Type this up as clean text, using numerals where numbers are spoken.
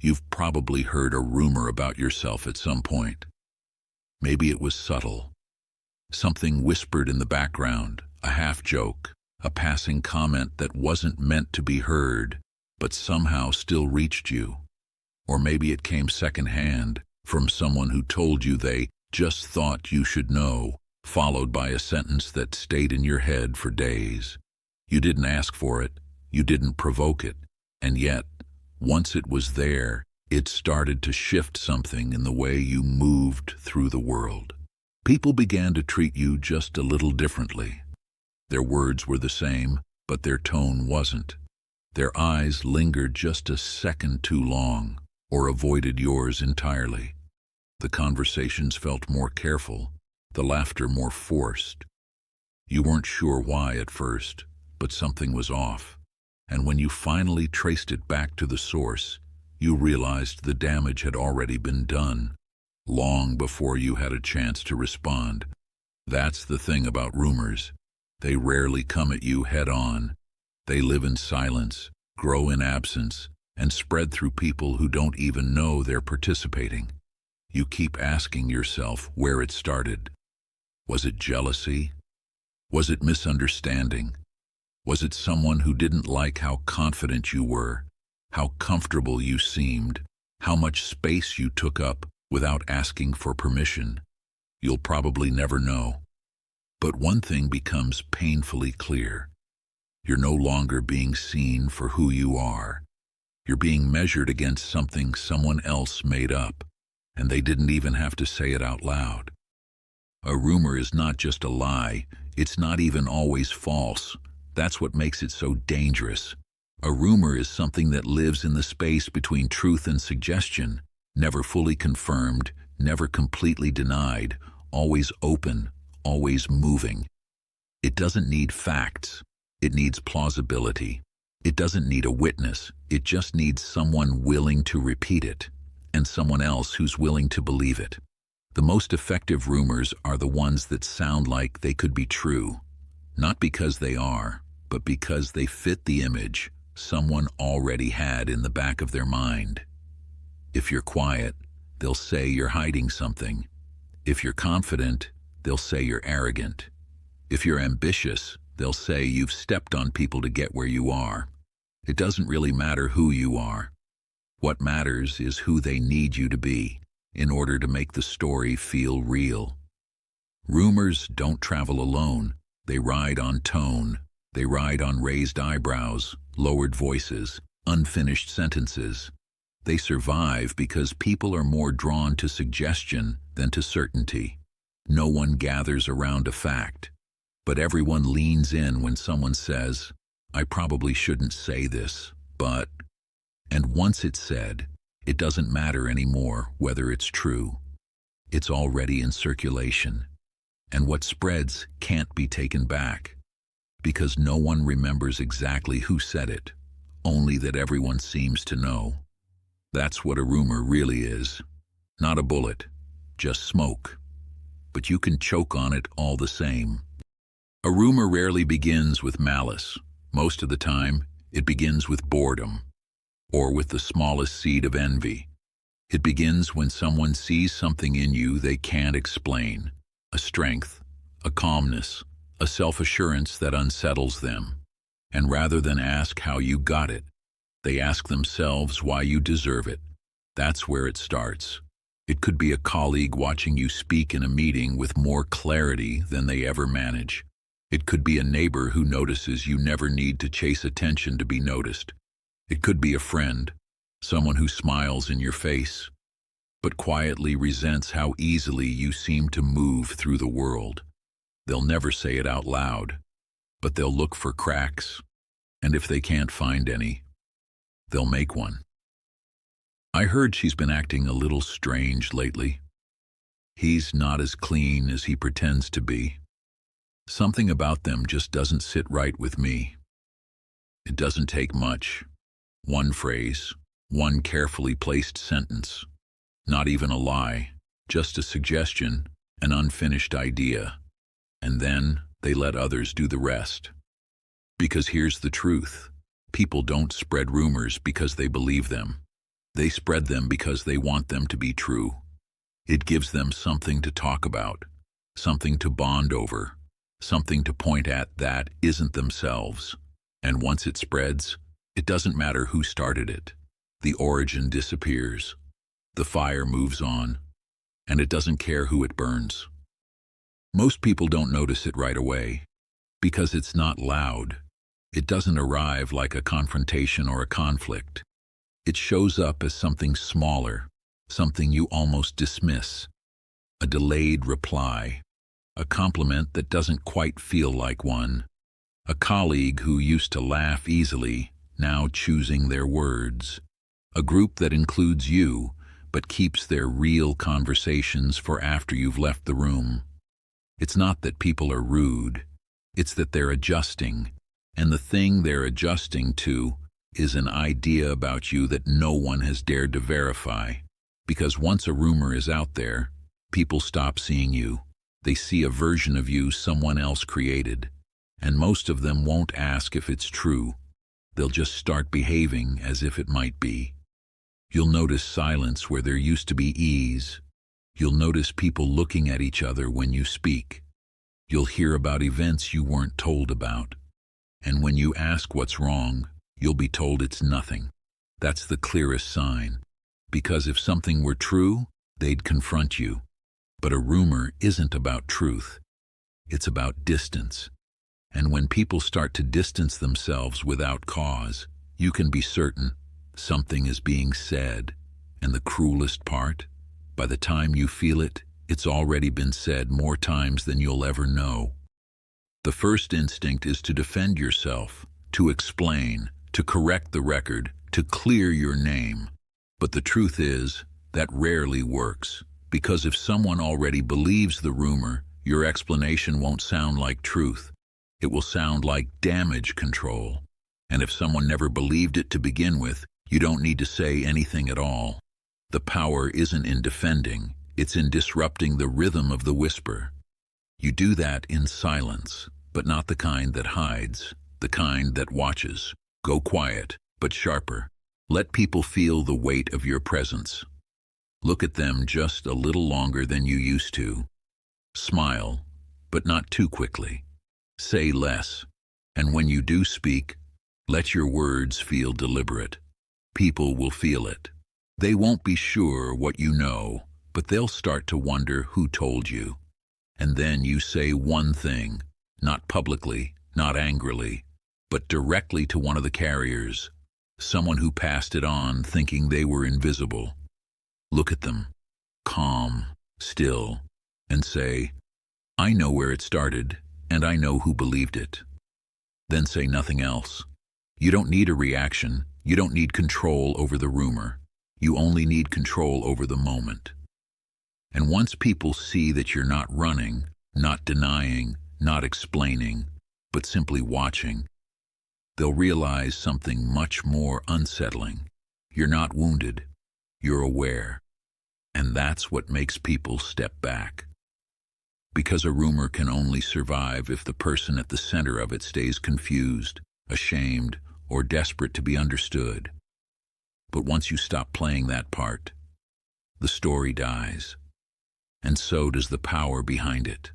You've probably heard a rumor about yourself at some point. Maybe it was subtle, something whispered in the background, a half-joke, a passing comment that wasn't meant to be heard, but somehow still reached you. Or maybe it came secondhand, from someone who told you they just thought you should know, followed by a sentence that stayed in your head for days. You didn't ask for it, you didn't provoke it, and yet, once it was there, it started to shift something in the way you moved through the world. People began to treat you just a little differently. Their words were the same, but their tone wasn't. Their eyes lingered just a second too long, or avoided yours entirely. The conversations felt more careful, the laughter more forced. You weren't sure why at first, but something was off. And when you finally traced it back to the source, you realized the damage had already been done, long before you had a chance to respond. That's the thing about rumors. They rarely come at you head-on. They live in silence, grow in absence, and spread through people who don't even know they're participating. You keep asking yourself where it started. Was it jealousy? Was it misunderstanding? Was it someone who didn't like how confident you were, how comfortable you seemed, how much space you took up without asking for permission? You'll probably never know. But one thing becomes painfully clear. You're no longer being seen for who you are. You're being measured against something someone else made up, and they didn't even have to say it out loud. A rumor is not just a lie, it's not even always false. That's what makes it so dangerous. A rumor is something that lives in the space between truth and suggestion, never fully confirmed, never completely denied, always open, always moving. It doesn't need facts, it needs plausibility. It doesn't need a witness, it just needs someone willing to repeat it, and someone else who's willing to believe it. The most effective rumors are the ones that sound like they could be true, not because they are, but because they fit the image someone already had in the back of their mind. If you're quiet, they'll say you're hiding something. If you're confident, they'll say you're arrogant. If you're ambitious, they'll say you've stepped on people to get where you are. It doesn't really matter who you are. What matters is who they need you to be in order to make the story feel real. Rumors don't travel alone. They ride on tone. They ride on raised eyebrows, lowered voices, unfinished sentences. They survive because people are more drawn to suggestion than to certainty. No one gathers around a fact, but everyone leans in when someone says, "I probably shouldn't say this, but..." And once it's said, it doesn't matter anymore whether it's true. It's already in circulation, and what spreads can't be taken back, because no one remembers exactly who said it, only that everyone seems to know. That's what a rumor really is. Not a bullet, just smoke. But you can choke on it all the same. A rumor rarely begins with malice. Most of the time, it begins with boredom, or with the smallest seed of envy. It begins when someone sees something in you they can't explain, a strength, a calmness, a self-assurance that unsettles them. And rather than ask how you got it, they ask themselves why you deserve it. That's where it starts. It could be a colleague watching you speak in a meeting with more clarity than they ever manage. It could be a neighbor who notices you never need to chase attention to be noticed. It could be a friend, someone who smiles in your face, but quietly resents how easily you seem to move through the world. They'll never say it out loud, but they'll look for cracks, and if they can't find any, they'll make one. I heard she's been acting a little strange lately. He's not as clean as he pretends to be. Something about them just doesn't sit right with me. It doesn't take much. One phrase, one carefully placed sentence. Not even a lie, just a suggestion, an unfinished idea. And then they let others do the rest. Because here's the truth. People don't spread rumors because they believe them. They spread them because they want them to be true. It gives them something to talk about, something to bond over, something to point at that isn't themselves. And once it spreads, it doesn't matter who started it. The origin disappears. The fire moves on, and it doesn't care who it burns. Most people don't notice it right away, because it's not loud. It doesn't arrive like a confrontation or a conflict. It shows up as something smaller, something you almost dismiss, a delayed reply, a compliment that doesn't quite feel like one, a colleague who used to laugh easily, now choosing their words, a group that includes you, but keeps their real conversations for after you've left the room. It's not that people are rude, it's that they're adjusting, and the thing they're adjusting to is an idea about you that no one has dared to verify. Because once a rumor is out there, people stop seeing you. They see a version of you someone else created, and most of them won't ask if it's true. They'll just start behaving as if it might be. You'll notice silence where there used to be ease. You'll notice people looking at each other when you speak. You'll hear about events you weren't told about. And when you ask what's wrong, you'll be told it's nothing. That's the clearest sign. Because if something were true, they'd confront you. But a rumor isn't about truth. It's about distance. And when people start to distance themselves without cause, you can be certain something is being said. And the cruelest part, by the time you feel it, it's already been said more times than you'll ever know. The first instinct is to defend yourself, to explain, to correct the record, to clear your name. But the truth is, that rarely works, because if someone already believes the rumor, your explanation won't sound like truth. It will sound like damage control. And if someone never believed it to begin with, you don't need to say anything at all. The power isn't in defending, it's in disrupting the rhythm of the whisper. You do that in silence, but not the kind that hides, the kind that watches. Go quiet, but sharper. Let people feel the weight of your presence. Look at them just a little longer than you used to. Smile, but not too quickly. Say less, and when you do speak, let your words feel deliberate. People will feel it. They won't be sure what you know, but they'll start to wonder who told you. And then you say one thing, not publicly, not angrily, but directly to one of the carriers, someone who passed it on thinking they were invisible. Look at them, calm, still, and say, I know where it started, and I know who believed it. Then say nothing else. You don't need a reaction. You don't need control over the rumor. You only need control over the moment. And once people see that you're not running, not denying, not explaining, but simply watching, they'll realize something much more unsettling. You're not wounded. You're aware. And that's what makes people step back. Because a rumor can only survive if the person at the center of it stays confused, ashamed, or desperate to be understood. But once you stop playing that part, the story dies. And so does the power behind it.